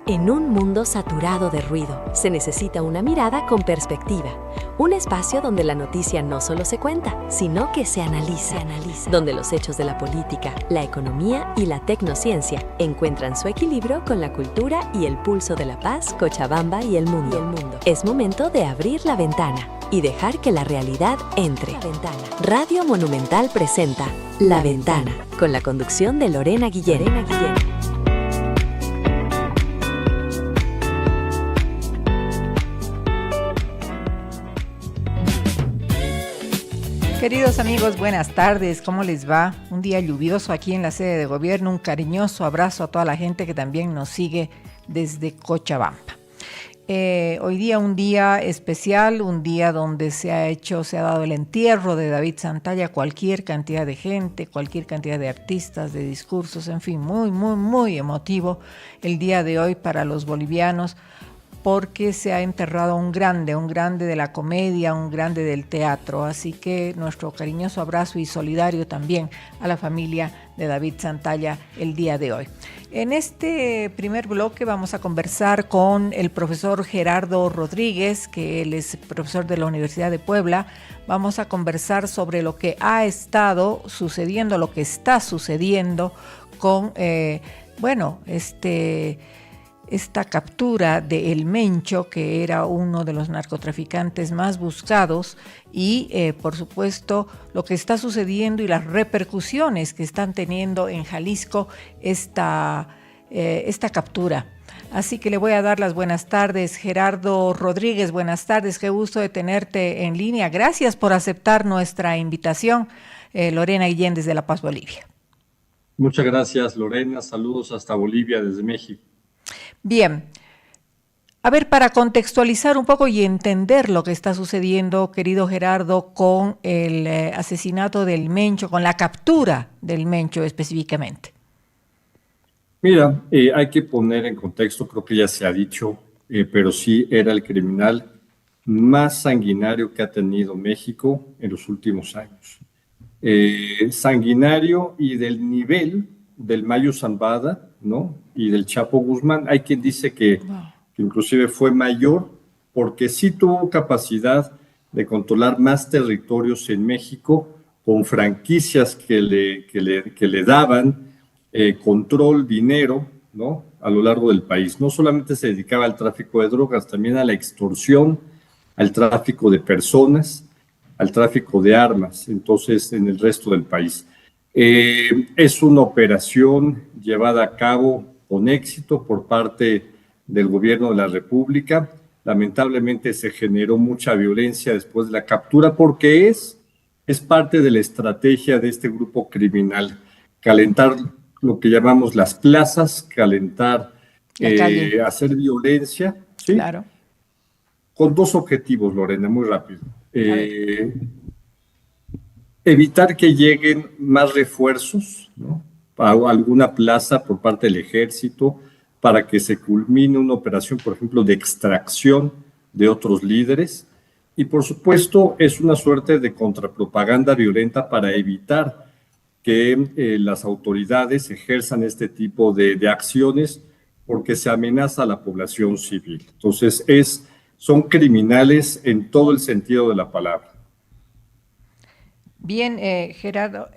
En un mundo saturado de ruido, se necesita una mirada con perspectiva. Un espacio donde la noticia no solo se cuenta, sino que se analiza. Donde los hechos de la política, la economía y la tecnociencia encuentran su equilibrio con la cultura y el pulso de la paz, Cochabamba y el mundo. Es momento de abrir la ventana y dejar que la realidad entre. Radio Monumental presenta La Ventana, con la conducción de Lorena Guillén. Queridos amigos, buenas tardes, ¿cómo les va? Un día lluvioso aquí en la sede de gobierno, un cariñoso abrazo a toda la gente que también nos sigue desde Cochabamba. Hoy día un día especial, un día donde se ha dado el entierro de David Santalla, cualquier cantidad de gente, cualquier cantidad de artistas, de discursos, en fin, muy emotivo el día de hoy para los bolivianos, porque se ha enterrado un grande de la comedia, un grande del teatro. Así que nuestro cariñoso abrazo y solidario también a la familia de David Santalla el día de hoy. En este primer bloque vamos a conversar con el profesor Gerardo Rodríguez, que él es profesor de la Universidad de Puebla. Vamos a conversar sobre lo que ha estado sucediendo, lo que está sucediendo con, esta captura de El Mencho, que era uno de los narcotraficantes más buscados, y por supuesto lo que está sucediendo y las repercusiones que están teniendo en Jalisco esta captura. Así que le voy a dar las buenas tardes, Gerardo Rodríguez. Buenas tardes, qué gusto de tenerte en línea. Gracias por aceptar nuestra invitación. Lorena Guillén desde La Paz, Bolivia. Muchas gracias, Lorena. Saludos hasta Bolivia desde México. Bien, a ver, para contextualizar un poco y entender lo que está sucediendo, querido Gerardo, con el asesinato del Mencho, con la captura del Mencho específicamente. Mira, hay que poner en contexto, creo que ya se ha dicho, pero sí era el criminal más sanguinario que ha tenido México en los últimos años. Sanguinario y del nivel del Mayo Zambada, ¿no? Y del Chapo Guzmán. Hay quien dice que inclusive fue mayor porque sí tuvo capacidad de controlar más territorios en México con franquicias que le daban control, dinero, ¿no? A lo largo del país. No solamente se dedicaba al tráfico de drogas, también a la extorsión, al tráfico de personas, al tráfico de armas, entonces en el resto del país. Es una operación llevada a cabo con éxito por parte del gobierno de la República. Lamentablemente se generó mucha violencia después de la captura porque es parte de la estrategia de este grupo criminal. Calentar lo que llamamos las plazas, calentar, hacer violencia, ¿sí? Claro. Con dos objetivos, Lorena, muy rápido. Evitar que lleguen más refuerzos, ¿no? A alguna plaza por parte del ejército para que se culmine una operación, por ejemplo, de extracción de otros líderes. Y, por supuesto, es una suerte de contrapropaganda violenta para evitar que las autoridades ejerzan este tipo de acciones porque se amenaza a la población civil. Entonces, son criminales en todo el sentido de la palabra. Bien, Gerardo,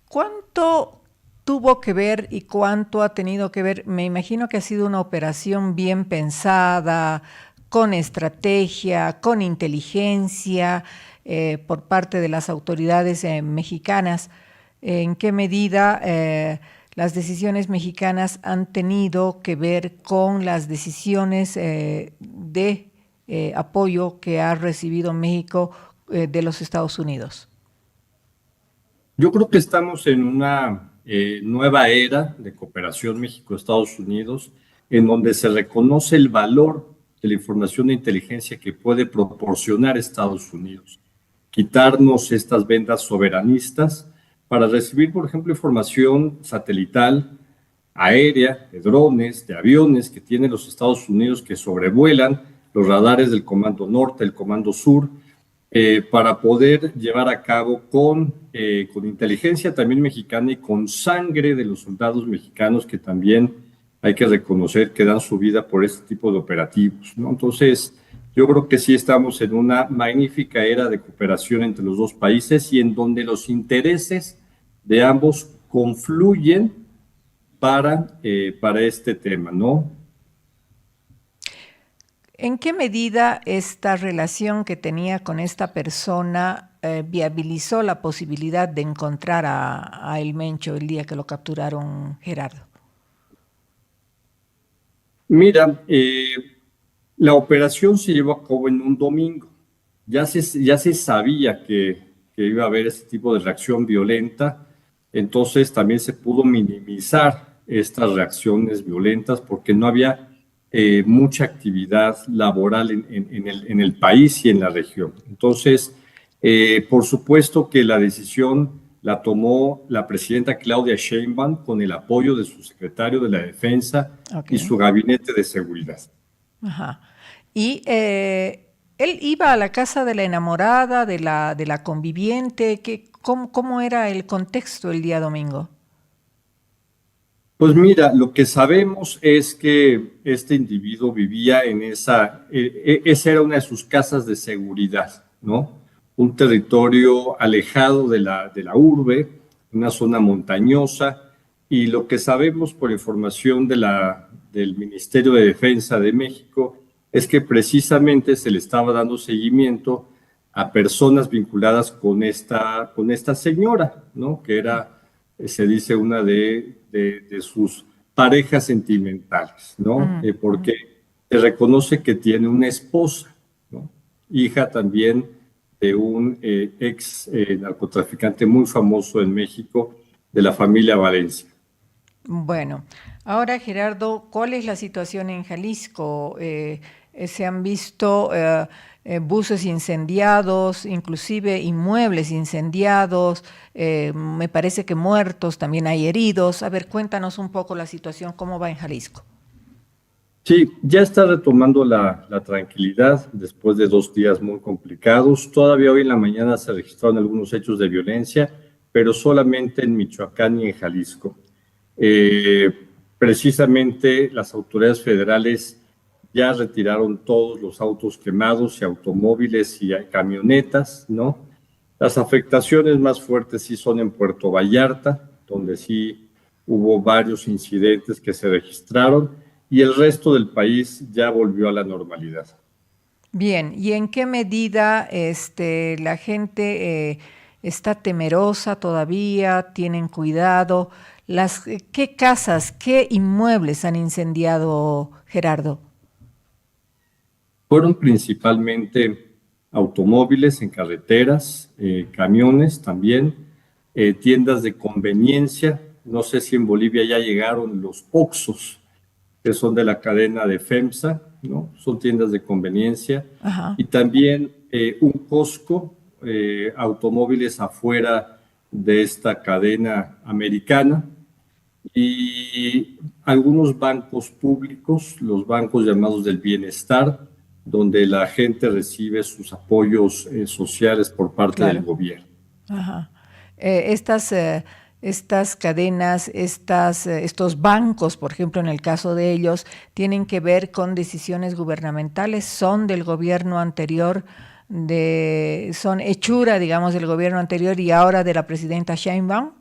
¿cuánto tuvo que ver y cuánto ha tenido que ver? Me imagino que ha sido una operación bien pensada, con estrategia, con inteligencia por parte de las autoridades mexicanas. ¿En qué medida las decisiones mexicanas han tenido que ver con las decisiones de apoyo que ha recibido México de los Estados Unidos? Yo creo que estamos en una nueva era de cooperación México-Estados Unidos, en donde se reconoce el valor de la información de inteligencia que puede proporcionar Estados Unidos. Quitarnos estas vendas soberanistas para recibir, por ejemplo, información satelital, aérea, de drones, de aviones que tienen los Estados Unidos que sobrevuelan los radares del Comando Norte, el Comando Sur, para poder llevar a cabo con inteligencia también mexicana y con sangre de los soldados mexicanos que también hay que reconocer que dan su vida por este tipo de operativos, ¿no? Entonces, yo creo que sí estamos en una magnífica era de cooperación entre los dos países y en donde los intereses de ambos confluyen para este tema, ¿no? ¿En qué medida esta relación que tenía con esta persona viabilizó la posibilidad de encontrar a El Mencho el día que lo capturaron, Gerardo? Mira, la operación se llevó a cabo en un domingo. Ya se sabía que iba a haber ese tipo de reacción violenta, entonces también se pudo minimizar estas reacciones violentas porque no había mucha actividad laboral en el país y en la región. Entonces, por supuesto que la decisión la tomó la presidenta Claudia Sheinbaum con el apoyo de su secretario de la Defensa y Okay. su gabinete de seguridad. Ajá. Y él iba a la casa de la enamorada, de la conviviente. ¿Cómo era el contexto el día domingo? Pues mira, lo que sabemos es que este individuo vivía esa era una de sus casas de seguridad, ¿no? Un territorio alejado de la urbe, una zona montañosa, y lo que sabemos por información del Ministerio de Defensa de México es que precisamente se le estaba dando seguimiento a personas vinculadas con esta señora, ¿no? Que era se dice una de sus parejas sentimentales, ¿no? Porque se reconoce que tiene una esposa, ¿no? Hija también de un ex narcotraficante muy famoso en México, de la familia Valencia. Bueno, ahora Gerardo, ¿cuál es la situación en Jalisco? Se han visto buses incendiados, inclusive inmuebles incendiados, me parece que muertos, también hay heridos. A ver, cuéntanos un poco la situación, ¿cómo va en Jalisco? Sí, ya está retomando la tranquilidad después de 2 días muy complicados. Todavía hoy en la mañana se registraron algunos hechos de violencia, pero solamente en Michoacán y en Jalisco. Eh, Precisamente las autoridades federales ya retiraron todos los autos quemados y automóviles y camionetas, ¿no? Las afectaciones más fuertes sí son en Puerto Vallarta, donde sí hubo varios incidentes que se registraron y el resto del país ya volvió a la normalidad. Bien, ¿y en qué medida la gente está temerosa todavía? ¿Tienen cuidado? ¿Qué casas, qué inmuebles han incendiado, Gerardo? Fueron principalmente automóviles en carreteras, camiones también, tiendas de conveniencia. No sé si en Bolivia ya llegaron los Oxxos, que son de la cadena de FEMSA, ¿no? Son tiendas de conveniencia. Ajá. Y también un Costco, automóviles afuera de esta cadena americana y algunos bancos públicos, los bancos llamados del bienestar, donde la gente recibe sus apoyos sociales por parte del Claro. gobierno. Ajá. Estas cadenas, estos bancos, por ejemplo, en el caso de ellos, tienen que ver con decisiones gubernamentales, son del gobierno anterior, son hechura, digamos, del gobierno anterior y ahora de la presidenta Sheinbaum.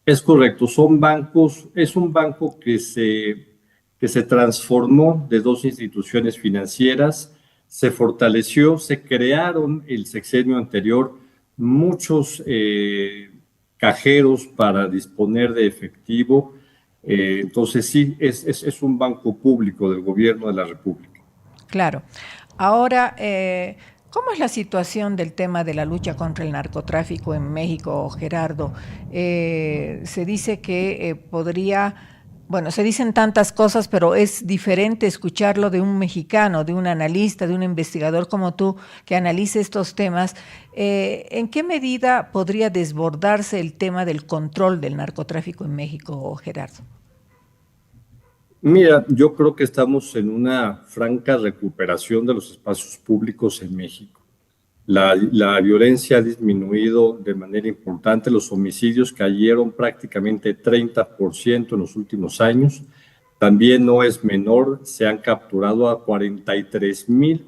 Es correcto, son bancos, es un banco que se transformó de dos instituciones financieras, se fortaleció, se crearon el sexenio anterior muchos cajeros para disponer de efectivo. Entonces sí, es un banco público del gobierno de la República. Claro. Ahora, ¿cómo es la situación del tema de la lucha contra el narcotráfico en México, Gerardo? Se dice que bueno, se dicen tantas cosas, pero es diferente escucharlo de un mexicano, de un analista, de un investigador como tú, que analice estos temas. ¿En qué medida podría desbordarse el tema del control del narcotráfico en México, Gerardo? Mira, yo creo que estamos en una franca recuperación de los espacios públicos en México. La violencia ha disminuido de manera importante, los homicidios cayeron prácticamente 30% en los últimos años. También no es menor, se han capturado a 43,000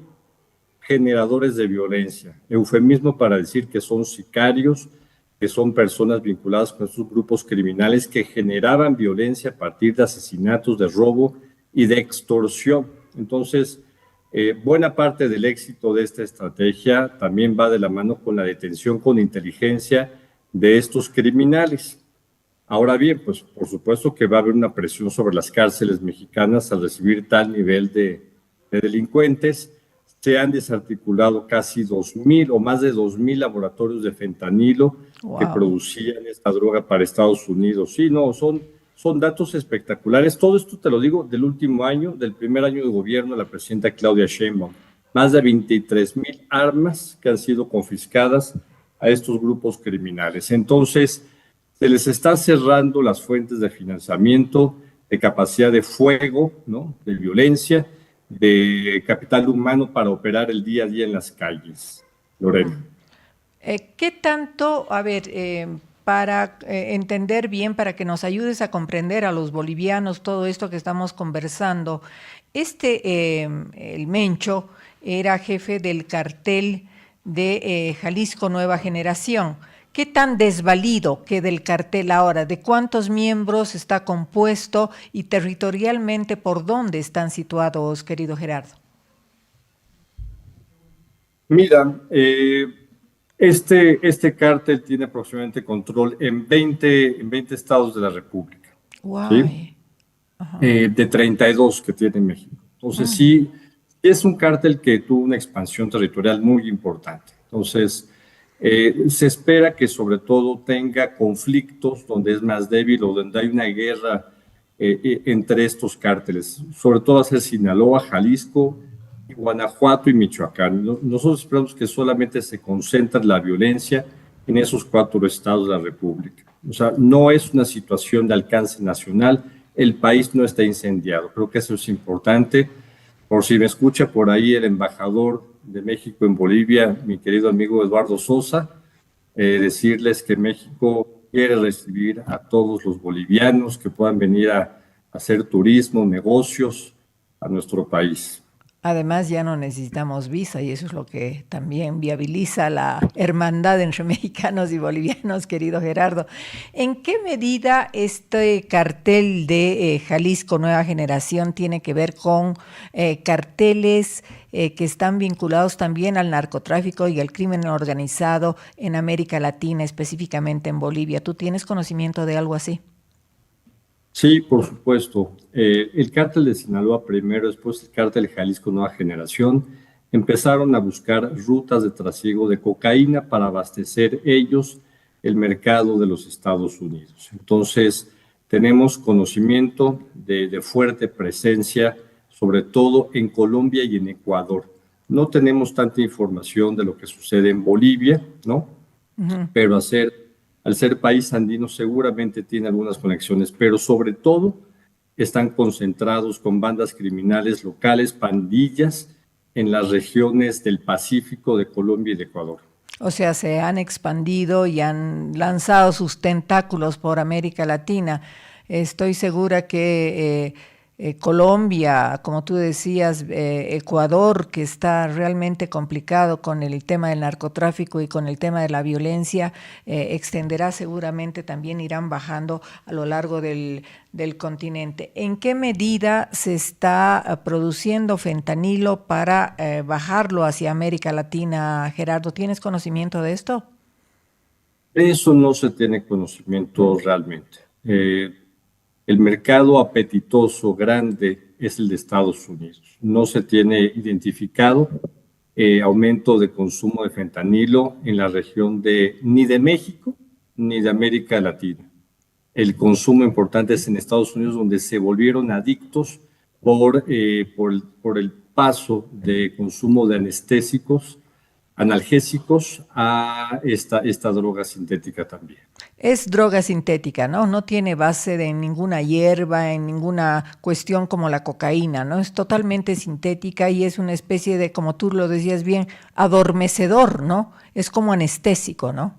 generadores de violencia, eufemismo para decir que son sicarios, que son personas vinculadas con estos grupos criminales que generaban violencia a partir de asesinatos, de robo y de extorsión. Entonces, buena parte del éxito de esta estrategia también va de la mano con la detención con inteligencia de estos criminales. Ahora bien, pues por supuesto que va a haber una presión sobre las cárceles mexicanas al recibir tal nivel de delincuentes. Se han desarticulado casi 2,000 o más de 2,000 laboratorios de fentanilo que producían esta droga para Estados Unidos. Sí, no, son datos espectaculares. Todo esto te lo digo del último año, del primer año de gobierno de la presidenta Claudia Sheinbaum. Más de 23,000 armas que han sido confiscadas a estos grupos criminales. Entonces, se les está cerrando las fuentes de financiamiento, de capacidad de fuego, ¿no?, de violencia, de capital humano para operar el día a día en las calles. Lorena. ¿Qué tanto, para entender bien, para que nos ayudes a comprender a los bolivianos todo esto que estamos conversando, el Mencho era jefe del cartel de Jalisco Nueva Generación. ¿Qué tan desvalido queda el cartel ahora? ¿De cuántos miembros está compuesto y territorialmente por dónde están situados, querido Gerardo? Mira, este cártel tiene aproximadamente control en 20 estados de la República. ¿Sí? De 32 que tiene México. Entonces, sí, es un cártel que tuvo una expansión territorial muy importante. Entonces, se espera que sobre todo tenga conflictos donde es más débil o donde hay una guerra entre estos cárteles, sobre todo hacia Sinaloa, Jalisco, Guanajuato y Michoacán. Nosotros esperamos que solamente se concentre la violencia en esos 4 estados de la República. O sea, no es una situación de alcance nacional, el país no está incendiado. Creo que eso es importante. Por si me escucha por ahí el embajador de México en Bolivia, mi querido amigo Eduardo Sosa, decirles que México quiere recibir a todos los bolivianos que puedan venir a hacer turismo, negocios a nuestro país. Además, ya no necesitamos visa y eso es lo que también viabiliza la hermandad entre mexicanos y bolivianos, querido Gerardo. ¿En qué medida este cartel de Jalisco Nueva Generación tiene que ver con carteles que están vinculados también al narcotráfico y al crimen organizado en América Latina, específicamente en Bolivia? ¿Tú tienes conocimiento de algo así? Sí, por supuesto. El cártel de Sinaloa primero, después el cártel de Jalisco Nueva Generación, empezaron a buscar rutas de trasiego de cocaína para abastecer ellos el mercado de los Estados Unidos. Entonces, tenemos conocimiento de fuerte presencia, sobre todo en Colombia y en Ecuador. No tenemos tanta información de lo que sucede en Bolivia, ¿no? Pero al ser país andino seguramente tiene algunas conexiones, pero sobre todo están concentrados con bandas criminales locales, pandillas, en las regiones del Pacífico de Colombia y de Ecuador. O sea, se han expandido y han lanzado sus tentáculos por América Latina. Estoy segura que Colombia, como tú decías, Ecuador, que está realmente complicado con el tema del narcotráfico y con el tema de la violencia, extenderá seguramente, también irán bajando a lo largo del continente. ¿En qué medida se está produciendo fentanilo para bajarlo hacia América Latina, Gerardo? ¿Tienes conocimiento de esto? Eso no se tiene conocimiento realmente. El mercado apetitoso grande es el de Estados Unidos. No se tiene identificado aumento de consumo de fentanilo en la región ni de México ni de América Latina. El consumo importante es en Estados Unidos, donde se volvieron adictos por el paso de consumo de analgésicos a esta droga sintética también. Es droga sintética, ¿no? No tiene base de ninguna hierba, en ninguna cuestión como la cocaína, ¿no? Es totalmente sintética y es una especie de, como tú lo decías bien, adormecedor, ¿no? Es como anestésico, ¿no?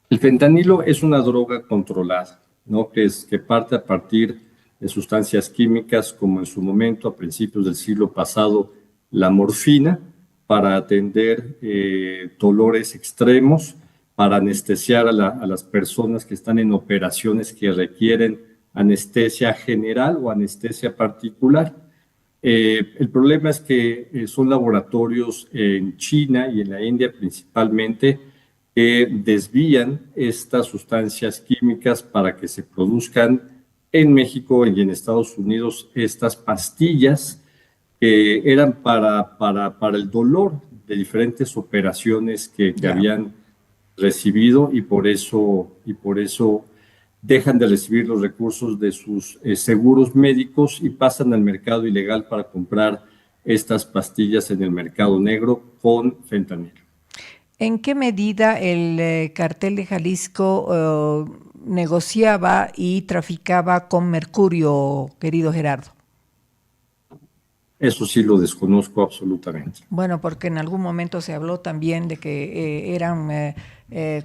El fentanilo es una droga controlada, ¿no? Que parte a partir de sustancias químicas, como en su momento, a principios del siglo pasado, la morfina, para atender dolores extremos, para anestesiar a las personas que están en operaciones que requieren anestesia general o anestesia particular. El problema es que son laboratorios en China y en la India principalmente que desvían estas sustancias químicas para que se produzcan en México y en Estados Unidos estas pastillas que eran para el dolor de diferentes operaciones que habían recibido y por eso dejan de recibir los recursos de sus seguros médicos y pasan al mercado ilegal para comprar estas pastillas en el mercado negro con fentanilo. ¿En qué medida el cartel de Jalisco negociaba y traficaba con mercurio, querido Gerardo? Eso sí lo desconozco absolutamente. Bueno, porque en algún momento se habló también de que eran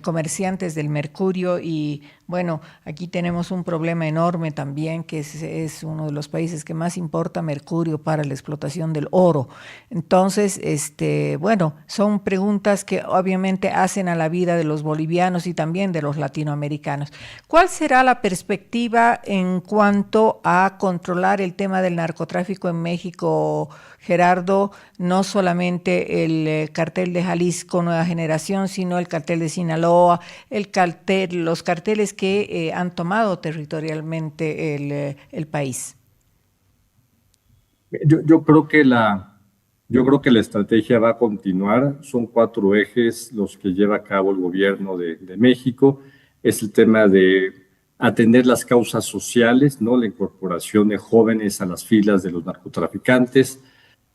comerciantes del mercurio y bueno, aquí tenemos un problema enorme también, que es uno de los países que más importa mercurio para la explotación del oro. Entonces, bueno, son preguntas que obviamente hacen a la vida de los bolivianos y también de los latinoamericanos. ¿Cuál será la perspectiva en cuanto a controlar el tema del narcotráfico en México, Gerardo? No solamente el cartel de Jalisco Nueva Generación, sino el cartel de Sinaloa, los carteles que han tomado territorialmente el país. Yo creo que la estrategia va a continuar. Son 4 ejes los que lleva a cabo el gobierno de México. Es el tema de atender las causas sociales, ¿no? La incorporación de jóvenes a las filas de los narcotraficantes.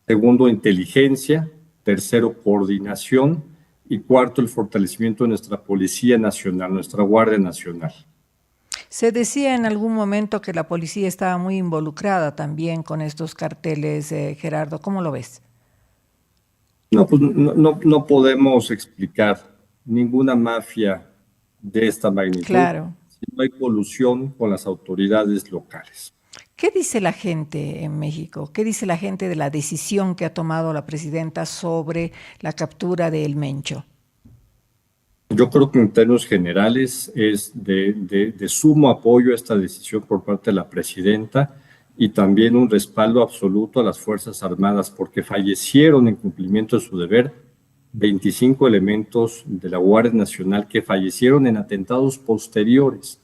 Segundo, inteligencia. Tercero, coordinación. Y cuarto, el fortalecimiento de nuestra Policía Nacional, nuestra Guardia Nacional. Se decía en algún momento que la policía estaba muy involucrada también con estos carteles, Gerardo. ¿Cómo lo ves? No, pues no podemos explicar ninguna mafia de esta magnitud. Claro. Si no hay colusión con las autoridades locales. ¿Qué dice la gente en México? ¿Qué dice la gente de la decisión que ha tomado la presidenta sobre la captura de El Mencho? Yo creo que en términos generales es de sumo apoyo a esta decisión por parte de la presidenta y también un respaldo absoluto a las Fuerzas Armadas porque fallecieron en cumplimiento de su deber 25 elementos de la Guardia Nacional que fallecieron en atentados posteriores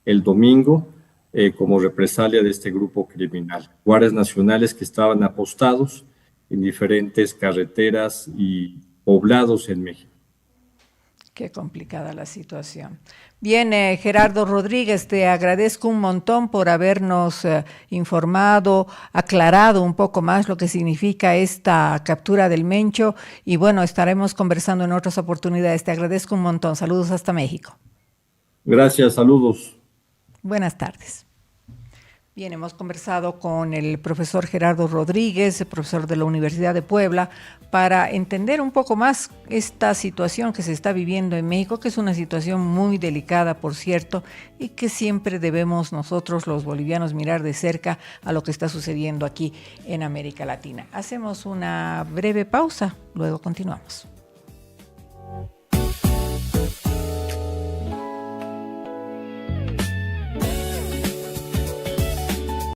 el domingo como represalia de este grupo criminal. Guardias nacionales que estaban apostados en diferentes carreteras y poblados en México. Qué complicada la situación. Bien, Gerardo Rodríguez, te agradezco un montón por habernos informado, aclarado un poco más lo que significa esta captura del Mencho y bueno, estaremos conversando en otras oportunidades. Te agradezco un montón. Saludos hasta México. Gracias, saludos. Buenas tardes. Bien, hemos conversado con el profesor Gerardo Rodríguez, profesor de la Universidad de Puebla, para entender un poco más esta situación que se está viviendo en México, que es una situación muy delicada, por cierto, y que siempre debemos nosotros, los bolivianos, mirar de cerca a lo que está sucediendo aquí en América Latina. Hacemos una breve pausa, luego continuamos.